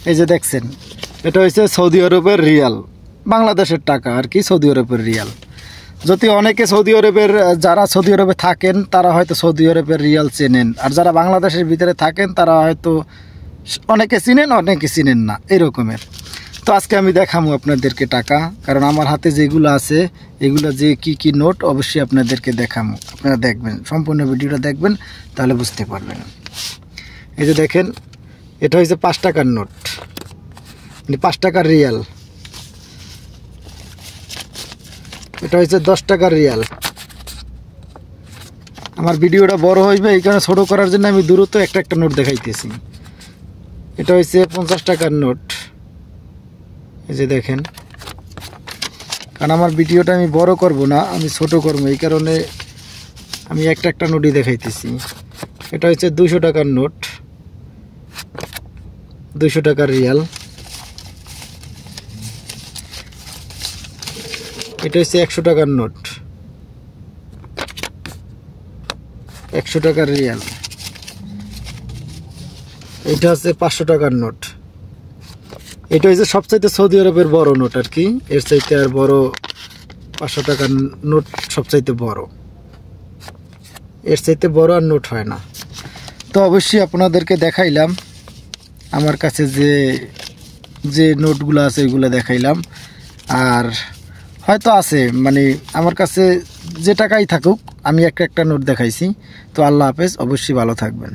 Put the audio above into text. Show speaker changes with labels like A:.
A: এই যে দেখছেন, এটা হচ্ছে সৌদি আরবের রিয়াল, বাংলাদেশের টাকা আর কি, সৌদি আরবের রিয়াল। যদি অনেকে সৌদি আরবের, যারা সৌদি আরবে থাকেন তারা হয়তো সৌদি আরবের রিয়াল চেনেন, আর যারা বাংলাদেশের ভিতরে থাকেন তারা হয়তো অনেকে চিনেন অনেকে চিনেন না, এরকমের। তো আজকে আমি দেখাবো আপনাদেরকে টাকা, কারণ আমার হাতে যেগুলো আছে এগুলো যে কি কি নোট অবশ্যই আপনাদেরকে দেখাবো। আপনারা দেখবেন, সম্পূর্ণ ভিডিওটা দেখবেন, তাহলে বুঝতে পারবেন। এই যে দেখেন, এটা হচ্ছে 5 টাকার নোট, 5 টাকার রিয়াল। এটা হচ্ছে 10 টাকার রিয়াল। আমার ভিডিওটা বড় হইবে, এই কারণে ছোটো করার জন্য আমি দূরত্ব একটা একটা নোট দেখাইতেছি। এটা হচ্ছে 50 টাকার নোট। এই যে দেখেন, কারণ আমার ভিডিওটা আমি বড় করব না, আমি ছোট করবো, এই কারণে আমি একটা একটা নোটই দেখাইতেছি। এটা হচ্ছে 200 টাকার নোট, 200 টাকার রিয়াল। এটা হচ্ছে 100 টাকার নোট, 100 টাকার রিয়াল। এটা হচ্ছে 500 টাকার নোট। এটা হচ্ছে সবচাইতে সৌদি আরবের বড় নোট আর কি, এর চাইতে আর বড় 500 টাকার নোট সবচাইতে বড়, এর চাইতে বড় আর নোট হয় না। তো অবশ্যই আপনাদেরকে দেখাইলাম আমার কাছে যে যে নোটগুলো আছে ওইগুলো দেখাইলাম। আর হয়তো আছে, মানে আমার কাছে যে টাকাই থাকুক আমি একটা একটা নোট দেখাইছি। তো আল্লাহ হাফেজ, অবশ্যই ভালো থাকবেন।